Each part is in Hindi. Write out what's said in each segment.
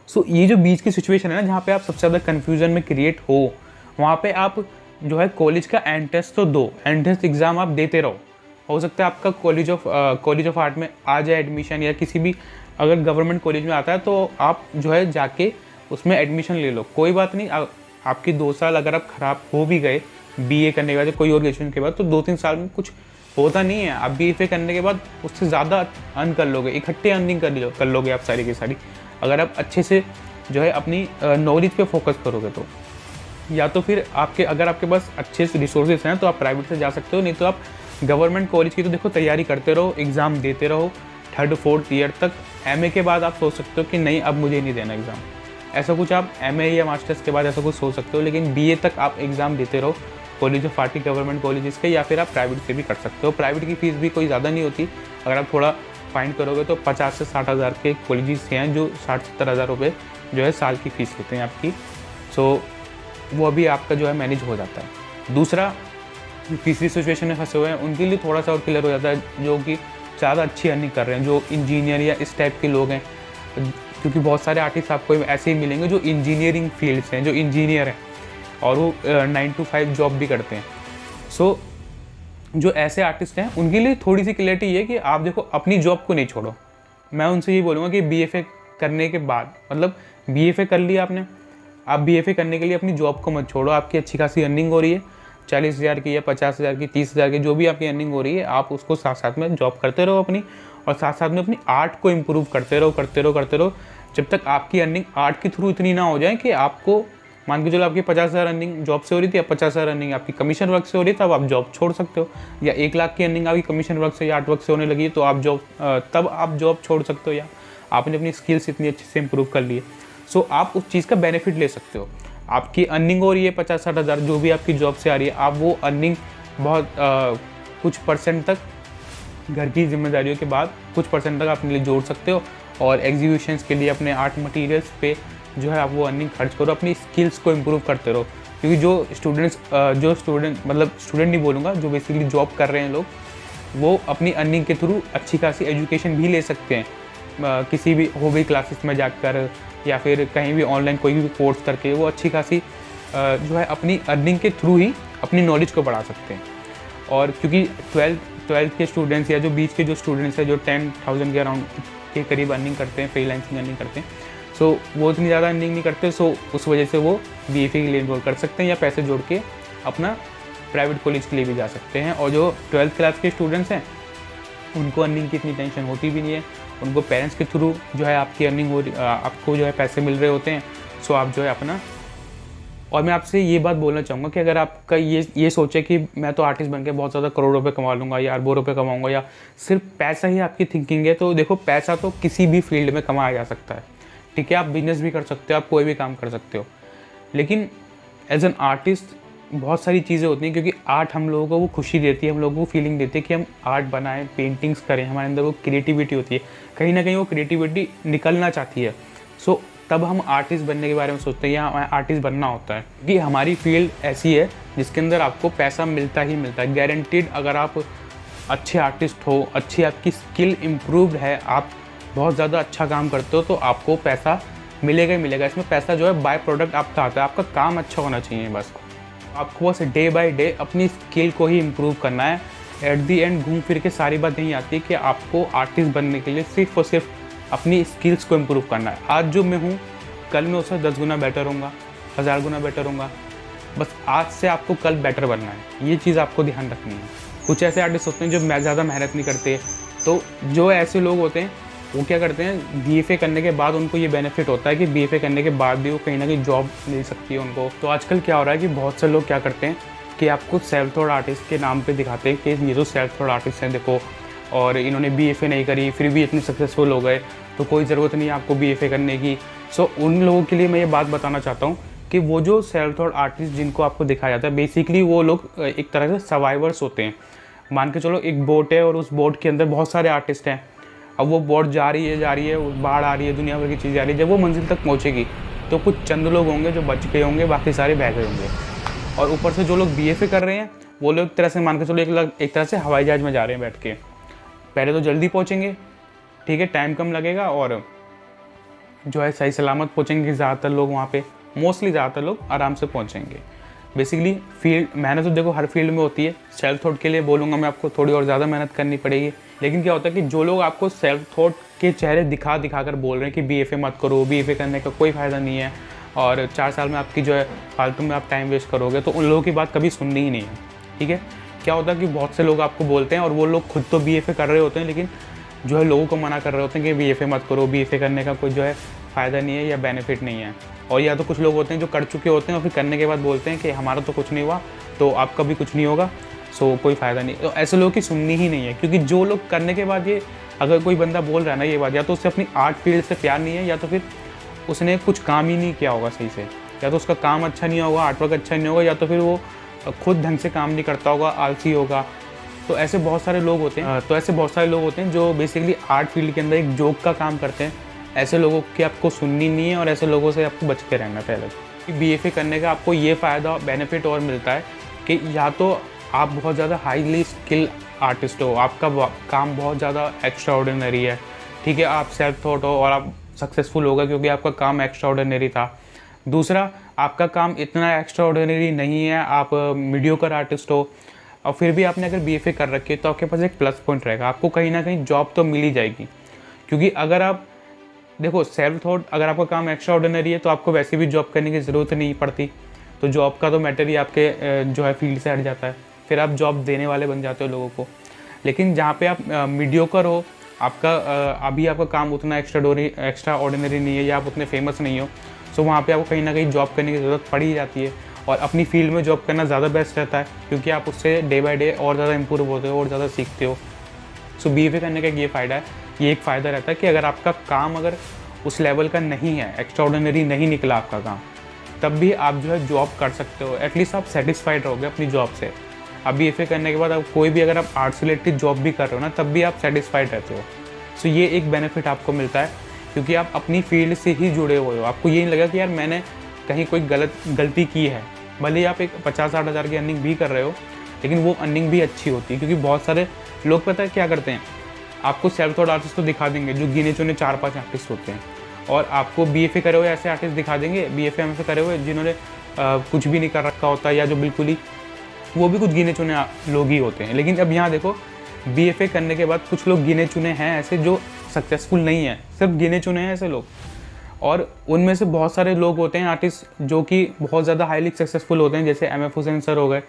सो ये जो बीच की सिचुएशन है ना, जहाँ पे आप सबसे ज़्यादा कन्फ्यूजन में क्रिएट हो, वहाँ पे आप जो है कॉलेज का एंट्रेंस तो दो, एंट्रेंस एग्ज़ाम आप देते रहो। हो सकता है आपका कॉलेज ऑफ आर्ट में आ जाए एडमिशन, या किसी भी अगर गवर्नमेंट कॉलेज में आता है तो आप जो है जाके उसमें एडमिशन ले लो, कोई बात नहीं। आपकी 2 साल अगर आप ख़राब हो भी गए बीए करने के बाद या कोई और ग्रेजुएशन के बाद, तो 2-3 साल में कुछ होता नहीं है। आप बीएफए करने के बाद उससे ज़्यादा अर्न कर लोगे, इकट्ठे अर्निंग कर लोगे आप सारी की सारी, अगर आप अच्छे से जो है अपनी नॉलेज पे फोकस करोगे तो। या तो फिर अगर आपके पास अच्छे से रिसोर्सेज हैं तो आप प्राइवेट से जा सकते हो, नहीं तो आप गवर्नमेंट कॉलेज की तो देखो तैयारी करते रहो, एग्ज़ाम देते रहो 3rd-4th ईयर तक। एमए के बाद आप सोच सकते हो कि नहीं अब मुझे नहीं देना एग्ज़ाम, ऐसा कुछ आप एमए या मास्टर्स के बाद ऐसा कुछ सोच सकते हो। लेकिन बीए तक आप एग्ज़ाम देते रहो college of art, government colleges के, या फिर आप प्राइवेट से भी कर सकते हो। प्राइवेट की फ़ीस भी कोई ज़्यादा नहीं होती, अगर आप थोड़ा फाइंड करोगे तो 50 से 60 हज़ार के कॉलेजेस हैं जो 60-70 हज़ार रुपये जो है साल की फ़ीस लेते हैं आपकी। सो वो अभी आपका जो है मैनेज हो जाता है। दूसरा, तीसरी सिचुएशन में फंसे हुए हैं उनके लिए थोड़ा सा और क्लियर हो जाता है, जो कि ज़्यादा अच्छी अर्निंग कर रहे हैं, जो इंजीनियर या इस टाइप के लोग हैं। क्योंकि बहुत सारे आर्टिस्ट आपको ऐसे ही मिलेंगे जो इंजीनियरिंग फील्ड से हैं, जो इंजीनियर हैं और वो 9 to 5 जॉब भी करते हैं। सो जो ऐसे आर्टिस्ट हैं उनके लिए थोड़ी सी क्लियरिटी ये है कि आप देखो अपनी जॉब को नहीं छोड़ो। मैं उनसे ये बोलूँगा कि बीएफए करने के बाद, मतलब बीएफए कर लिया आपने, आप बीएफए करने के लिए अपनी जॉब को मत छोड़ो। आपकी अच्छी खासी अर्निंग हो रही है, 40,000 की या 50,000 की, 30,000 की, जो भी आपकी अर्निंग हो रही है, आप उसको साथ साथ में जॉब करते रहो अपनी, और साथ साथ में अपनी आर्ट को इम्प्रूव करते रहो, जब तक आपकी अर्निंग आर्ट के थ्रू इतनी ना हो जाए कि आपको, मान के चलो आपकी 50,000 अर्निंग जॉब से हो रही थी, अब 50,000 अर्निंग आपकी कमीशन वर्क से हो रही है, तब आप जॉब छोड़ सकते हो। या 1 लाख की अर्निंग आपकी कमीशन वर्क से या आर्ट वर्क से होने लगी है, तो तब आप जॉब छोड़ सकते हो, या आपने अपनी स्किल्स इतनी अच्छे से इम्प्रूव कर ली है। सो आप उस चीज़ का बेनिफिट ले सकते हो। आपकी अर्निंग हो रही है 50-60 हज़ार, जो भी आपकी जॉब से आ रही है, आप वो अर्निंग बहुत कुछ परसेंट तक घर की जिम्मेदारियों के बाद कुछ परसेंट तक अपने लिए जोड़ सकते हो, और एग्जीबिशंस के लिए अपने आर्ट मटेरियल्स पे जो है आप वो अर्निंग खर्च करो, अपनी स्किल्स को इम्प्रूव करते रहो। क्योंकि जो स्टूडेंट मतलब स्टूडेंट नहीं बोलूँगा, जो बेसिकली जॉब कर रहे हैं लोग, वो अपनी अर्निंग के थ्रू अच्छी खासी एजुकेशन भी ले सकते हैं, किसी भी हॉबी क्लासेस में जाकर या फिर कहीं भी ऑनलाइन कोई भी कोर्स करके वो अच्छी खासी जो है अपनी अर्निंग के थ्रू ही अपनी नॉलेज को बढ़ा सकते हैं। और क्योंकि 12th के स्टूडेंट्स या जो बीच के जो स्टूडेंट्स हैं, जो 10,000 के अराउंड के करीब अर्निंग करते हैं, फ्रीलांसिंग अर्निंग करते हैं, सो वो इतनी ज़्यादा अर्निंग नहीं करते, सो उस वजह से वो बीएफए के लिए इनरोल कर सकते हैं, या पैसे जोड़ के अपना प्राइवेट कॉलेज के लिए भी जा सकते हैं। और जो 12th क्लास के स्टूडेंट्स हैं उनको अर्निंग की इतनी टेंशन होती भी नहीं है, उनको पेरेंट्स के थ्रू जो है आपकी अर्निंग हो रही, आपको जो है पैसे मिल रहे होते हैं। सो आप जो है अपना, और मैं आपसे ये बात बोलना चाहूँगा कि अगर आपका ये सोचे कि मैं तो आर्टिस्ट बन के बहुत ज़्यादा करोड़ों रुपए कमा लूँगा या अरबों रुपए कमाऊँगा, या सिर्फ पैसा ही आपकी थिंकिंग है, तो देखो पैसा तो किसी भी फील्ड में कमाया जा सकता है, ठीक है। आप बिजनेस भी कर सकते हो, आप कोई भी काम कर सकते हो, लेकिन एज एन आर्टिस्ट बहुत सारी चीज़ें होती हैं, क्योंकि आर्ट हम लोगों को वो खुशी देती है, हम लोगों को फीलिंग देती है कि हम आर्ट बनाएं, पेंटिंग्स करें, हमारे अंदर वो क्रिएटिविटी होती है, कहीं ना कहीं वो क्रिएटिविटी निकलना चाहती है। सो तब हम आर्टिस्ट बनने के बारे में सोचते हैं, या हमें आर्टिस्ट बनना होता है, कि हमारी फील्ड ऐसी है जिसके अंदर आपको पैसा मिलता ही मिलता है, गारंटीड। अगर आप अच्छे आर्टिस्ट हो, अच्छी आपकी स्किल इम्प्रूव्ड है, आप बहुत ज़्यादा अच्छा काम करते हो, तो आपको पैसा मिलेगा ही मिलेगा। इसमें पैसा जो है बाय प्रोडक्ट आपका आता है, आपका काम अच्छा होना चाहिए बस। आपको बस डे बाय डे अपनी स्किल को ही इम्प्रूव करना है। एट दी एंड घूम फिर के सारी बात यही आती है कि आपको आर्टिस्ट बनने के लिए सिर्फ और सिर्फ अपनी स्किल्स को इम्प्रूव करना है। आज जो मैं हूँ, कल मैं उससे 10 गुना बेटर होऊंगा, 1000 गुना बेटर होऊंगा। बस आज से आपको कल बेटर बनना है, ये चीज़ आपको ध्यान रखनी है। कुछ ऐसे आर्टिस्ट होते हैं जो ज़्यादा मेहनत नहीं करते, तो जो ऐसे लोग होते हैं वो क्या करते हैं, बीएफए करने के बाद उनको ये बेनिफिट होता है कि बीएफए करने के बाद भी वो कहीं ना कहीं जॉब मिल सकती है उनको। तो आजकल क्या हो रहा है कि बहुत से लोग क्या करते हैं कि आपको सेल्फ थॉट आर्टिस्ट के नाम पे दिखाते हैं कि ये तो सेल्फ थॉट आर्टिस्ट हैं देखो, और इन्होंने बीएफए नहीं करी फिर भी इतने सक्सेसफुल हो गए, तो कोई ज़रूरत नहीं है आपको बीएफए करने की। सो उन लोगों के लिए मैं ये बात बताना चाहता हूँ कि वो जो सेल्फ थॉट आर्टिस्ट जिनको आपको दिखाया जाता है, बेसिकली वो लोग एक तरह से सर्वाइवर्स होते हैं। मान के चलो एक बोट है और उस बोट के अंदर बहुत सारे आर्टिस्ट हैं। अब वो बोट जा रही है, बाढ़ आ रही है, दुनिया भर की चीज़ आ रही है। जब वो मंजिल तक पहुँचेगी तो कुछ चंद लोग होंगे जो बच गए होंगे, बाकी सारे बह गए होंगे। और ऊपर से जो लोग बीएफए कर रहे हैं वो लोग एक तरह से मान के चलो एक तरह से हवाई जहाज में जा रहे हैं बैठ के। पहले तो जल्दी पहुँचेंगे, ठीक है, टाइम कम लगेगा, और जो है सही सलामत पहुँचेंगे ज़्यादातर लोग वहाँ पे, मोस्टली ज़्यादातर लोग आराम से पहुँचेंगे। बेसिकली फील्ड मेहनत तो देखो हर फील्ड में होती है, सेल्फ थॉट के लिए बोलूँगा मैं आपको थोड़ी और ज़्यादा मेहनत करनी पड़ेगी। लेकिन क्या होता है कि जो लोग आपको सेल्फ थॉट के चेहरे दिखा दिखा कर बोल रहे हैं कि बीएफए मत करो, बीएफए करने का कोई फ़ायदा नहीं है और 4 साल में आपकी जो है फालतू में आप टाइम वेस्ट करोगे, तो उन लोगों की बात कभी सुननी ही नहीं है। ठीक है, क्या होता है कि बहुत से लोग आपको बोलते हैं और वो लोग खुद तो बीएफए कर रहे होते हैं, लेकिन जो है लोगों को मना कर रहे होते हैं कि बीएफए मत करो, बीएफए करने का कोई जो है फ़ायदा नहीं है या बेनिफिट नहीं है। और या तो कुछ लोग होते हैं जो कर चुके होते हैं और फिर करने के बाद बोलते हैं कि हमारा तो कुछ नहीं हुआ, तो आपका भी कुछ नहीं होगा, सो कोई फ़ायदा नहीं। तो ऐसे लोगों की सुननी ही नहीं है, क्योंकि जो लोग करने के बाद ये अगर कोई बंदा बोल रहा है ना ये बात, या तो उससे अपनी आर्ट फील्ड से प्यार नहीं है, या तो फिर उसने कुछ काम ही नहीं किया होगा सही से, या तो उसका काम अच्छा नहीं होगा, आर्ट वर्क अच्छा नहीं होगा, या तो फिर वो खुद ढंग से काम नहीं करता होगा, आलसी होगा। तो ऐसे बहुत सारे लोग होते हैं जो बेसिकली आर्ट फील्ड के अंदर एक जोक का काम करते हैं। ऐसे लोगों की आपको सुननी नहीं है और ऐसे लोगों से आपको बच के रहना पहले। बीएफए करने का आपको ये फ़ायदा बेनिफिट और मिलता है कि या तो आप बहुत ज़्यादा हाईली स्किल आर्टिस्ट हो, आपका काम बहुत ज़्यादा एक्स्ट्रा ऑर्डिनरी है, ठीक है, आप सेल्फ थॉट हो और आप सक्सेसफुल होगा क्योंकि आपका काम एक्स्ट्रा ऑर्डिनरी था। दूसरा, आपका काम इतना एक्स्ट्रा ऑर्डिनरी नहीं है, आप मीडियोकर आर्टिस्ट हो और फिर भी आपने अगर बीएफए कर रखी है तो आपके पास एक प्लस पॉइंट रहेगा, आपको कहीं ना कहीं जॉब तो मिल ही जाएगी। क्योंकि अगर आप देखो सेल्फ थॉट, अगर आपका काम एक्स्ट्रा ऑर्डिनरी है तो आपको वैसे भी जॉब करने की ज़रूरत नहीं पड़ती, तो जॉब का तो मैटर ही आपके जो है फील्ड से हट जाता है, फिर आप जॉब देने वाले बन जाते हो लोगों को। लेकिन जहाँ पे आप मीडियोकर हो, आपका अभी आपका काम उतना एक्स्ट्रा ऑर्डिनरी नहीं है या आप उतने फेमस नहीं हो, सो वहाँ पे आपको कहीं ना कहीं जॉब करने की ज़रूरत पड़ ही जाती है। और अपनी फील्ड में जॉब करना ज़्यादा बेस्ट रहता है, क्योंकि आप उससे डे बाय डे और ज़्यादा इम्प्रूव होते हो और ज़्यादा सीखते हो। सो बीएफए करने का ये फ़ायदा है, ये एक फ़ायदा रहता है कि अगर आपका काम अगर उस लेवल का नहीं है, एक्स्ट्रा ऑर्डिनरी नहीं निकला आपका काम, तब भी आप जो है जॉब कर सकते हो, एटलीस्ट आप सेटिस्फाइड रहोगे अपनी जॉब से। अब बीएफए करने के बाद आप कोई भी अगर आप आर्ट्स रिलेटेड जॉब भी कर रहे हो ना, तब भी आप सेटिस्फाइड रहते हो। सो ये एक बेनिफिट आपको मिलता है, क्योंकि आप अपनी फील्ड से ही जुड़े हुए हो, आपको ये नहीं लगा कि यार मैंने कहीं कोई गलती की है। भले ही आप एक 50-60 हज़ार की अर्निंग भी कर रहे हो, लेकिन वो अर्निंग भी अच्छी होती है, क्योंकि बहुत सारे लोग पता है क्या करते हैं, आपको सेल्फ थॉट आर्टिस्ट तो दिखा देंगे जो गिने चुने 4-5 आर्टिस्ट होते हैं, और आपको बीएफए करे हुए ऐसे आर्टिस्ट दिखा देंगे, बीएफए एमएफए करे हुए जिन्होंने कुछ भी नहीं कर रखा होता, या जो बिल्कुल ही वो भी कुछ गिने चुने लोग ही होते हैं। लेकिन अब यहाँ देखो, बीएफए करने के बाद कुछ लोग गिने चुने हैं ऐसे जो सक्सेसफुल नहीं है, सिर्फ गिने चुने हैं ऐसे लोग, और उनमें से बहुत सारे लोग होते हैं आर्टिस्ट जो कि बहुत ज़्यादा हाईली सक्सेसफुल होते हैं, जैसे एमएफ हुसैन सर हो गए।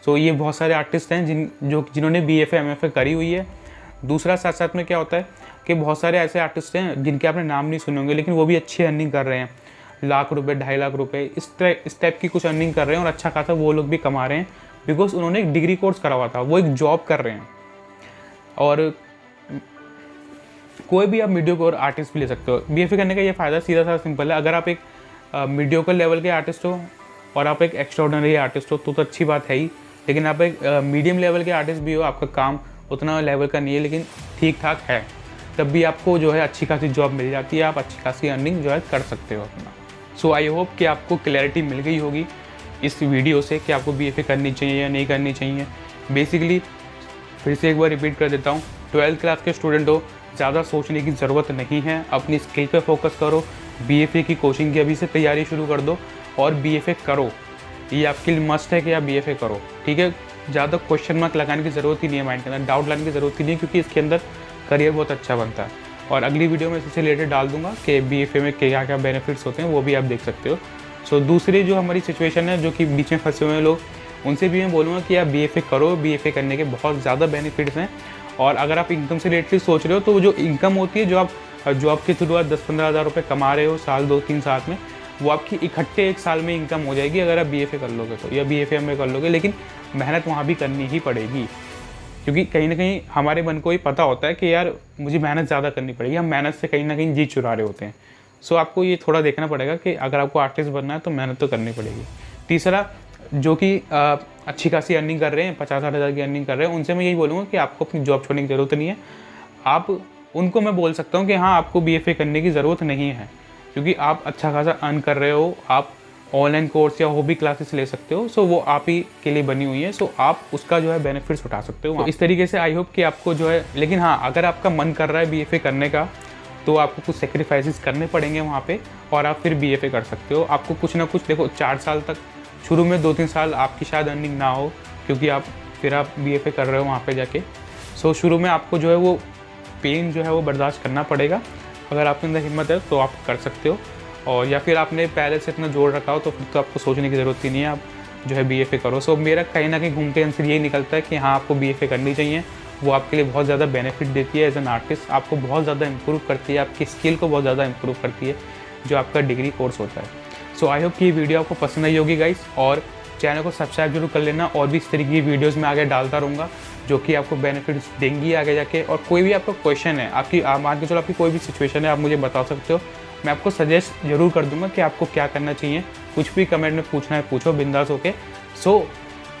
सो ये बहुत सारे आर्टिस्ट हैं जिन्होंने बीएफए एमएफए करी हुई है। दूसरा साथ साथ में क्या होता है कि बहुत सारे ऐसे आर्टिस्ट हैं जिनके आपने नाम नहीं सुने होंगे, लेकिन वो भी अच्छी अर्निंग कर रहे हैं, लाख रुपए 2.5 लाख रुपए इस टाइप की कुछ अर्निंग कर रहे हैं, और अच्छा खासा वो लोग भी कमा रहे हैं, बिकॉज उन्होंने एक डिग्री कोर्स करा हुआ था, वो एक जॉब कर रहे हैं। और कोई भी आप मीडियोकर आर्टिस्ट भी ले सकते हो। बीएफए करने का ये फ़ायदा सीधा सा सिंपल है, अगर आप एक मीडियोकर लेवल के आर्टिस्ट हो और आप एक एक्स्ट्राऑर्डिनरी आर्टिस्ट हो तो अच्छी बात है ही, लेकिन आप एक मीडियम लेवल के आर्टिस्ट भी हो, आपका काम उतना लेवल का नहीं है लेकिन ठीक ठाक है, तब भी आपको जो है अच्छी खासी जॉब मिल जाती है, आप अच्छी खासी अर्निंग जो है कर सकते हो अपना। सो आई होप कि आपको क्लैरिटी मिल गई होगी इस वीडियो से कि आपको बीएफए करनी चाहिए या नहीं करनी चाहिए। बेसिकली फिर से एक बार रिपीट कर देता हूँ, 12th क्लास के स्टूडेंट हो, ज़्यादा सोचने की ज़रूरत नहीं है, अपनी स्किल पे फोकस करो, बीएफए की कोचिंग की अभी से तैयारी शुरू कर दो और बीएफए करो। ये आपके लिए मस्ट है कि आप बीएफए करो, ठीक है। ज़्यादा क्वेश्चन मार्क लगाने की ज़रूरत ही नहीं है माइंड के अंदर, डाउट लाने की ज़रूरत ही नहीं है, क्योंकि इसके अंदर करियर बहुत अच्छा बनता है। और अगली वीडियो में इससे रिलेटेड डाल दूंगा कि बीएफए में क्या क्या बेनिफिट्स होते हैं, वो भी आप देख सकते हो। सो दूसरी जो हमारी सिचुएशन है, जो कि बीच में फंसे हुए हैं लोग, उनसे भी मैं बोलूँगा कि आप बीएफए करो, बीएफए करने के बहुत ज़्यादा बेनिफिट्स हैं। और अगर आप इनकम से रिलेटेड सोच रहे हो, तो जो इनकम होती है, जो आप जॉब के थ्रू आप 10-15 हज़ार रुपये कमा रहे हो साल 2-3 साल में, वो आपकी इकट्ठे एक साल में इनकम हो जाएगी अगर आप बीएफए कर लोगे तो, या बीएफए में कर लोगे। लेकिन मेहनत वहाँ भी करनी ही पड़ेगी, क्योंकि कहीं ना कहीं हमारे मन को ही पता होता है कि यार मुझे मेहनत ज़्यादा करनी पड़ेगी, हम मेहनत से कहीं ना कहीं जी चुरा रहे होते हैं। सो आपको ये थोड़ा देखना पड़ेगा कि अगर आपको आर्टिस्ट बनना है तो मेहनत तो करनी पड़ेगी। तीसरा, जो कि अच्छी खासी अर्निंग कर रहे हैं, 50-60 हज़ार की अर्निंग कर रहे हैं, उनसे मैं यही बोलूँगा कि आपको अपनी जॉब छोड़ने की ज़रूरत नहीं है। आप उनको मैं बोल सकता हूँ कि हाँ, आपको बीएफए करने की ज़रूरत नहीं है, क्योंकि आप अच्छा खासा अर्न कर रहे हो, आप ऑनलाइन कोर्स या हॉबी क्लासेस ले सकते हो। सो वो आप ही के लिए बनी हुई है, सो आप उसका जो है बेनिफिट्स उठा सकते हो। तो इस तरीके से आई होप कि आपको जो है, लेकिन हाँ, अगर आपका मन कर रहा है बीएफए करने का, तो आपको कुछ सेक्रीफाइसेस करने पड़ेंगे वहाँ पे, और आप फिर BFA कर सकते हो। आपको कुछ ना कुछ, देखो 4 साल तक, शुरू में 2-3 साल आपकी शायद अर्निंग ना हो, क्योंकि आप BFA कर रहे हो वहाँ पे जाके। सो शुरू में आपको जो है वो पेन जो है वो बर्दाश्त करना पड़ेगा। अगर आपके अंदर हिम्मत है तो आप कर सकते हो, और या फिर आपने पहले से इतना जोड़ रखा हो तो फिर तो आपको सोचने की ज़रूरत ही नहीं है, आप जो है BFA करो। सो मेरा कहीं ना कहीं घूमते आंसर यही निकलता है कि हाँ, आपको BFA करनी चाहिए। वो आपके लिए बहुत ज़्यादा बेनिफिट देती है एज एन आर्टिस्ट, आपको बहुत ज़्यादा इंप्रूव करती है, आपकी स्किल को बहुत ज़्यादा इंप्रूव करती है जो आपका डिग्री कोर्स होता है। सो आई होप कि ये वीडियो आपको पसंद आई होगी गाइस, और चैनल को सब्सक्राइब जरूर कर लेना। और भी इस तरीके की वीडियोज़ में आगे डालता रहूँगा जो कि आपको बेनिफिट्स देंगी आगे जाके। और कोई भी आपका क्वेश्चन है, आपकी मान के चलो आपकी कोई भी सिचुएशन है, आप मुझे बता सकते हो, मैं आपको सजेस्ट जरूर कर दूंगा कि आपको क्या करना चाहिए। कुछ भी कमेंट में पूछना है पूछो बिंदास होके। सो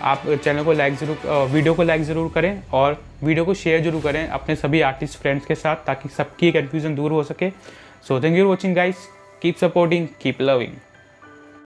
आप चैनल को लाइक ज़रूर, वीडियो को लाइक ज़रूर करें, और वीडियो को शेयर जरूर करें अपने सभी आर्टिस्ट फ्रेंड्स के साथ, ताकि सबकी कन्फ्यूज़न दूर हो सके। So thank you for watching guys, keep supporting, keep loving.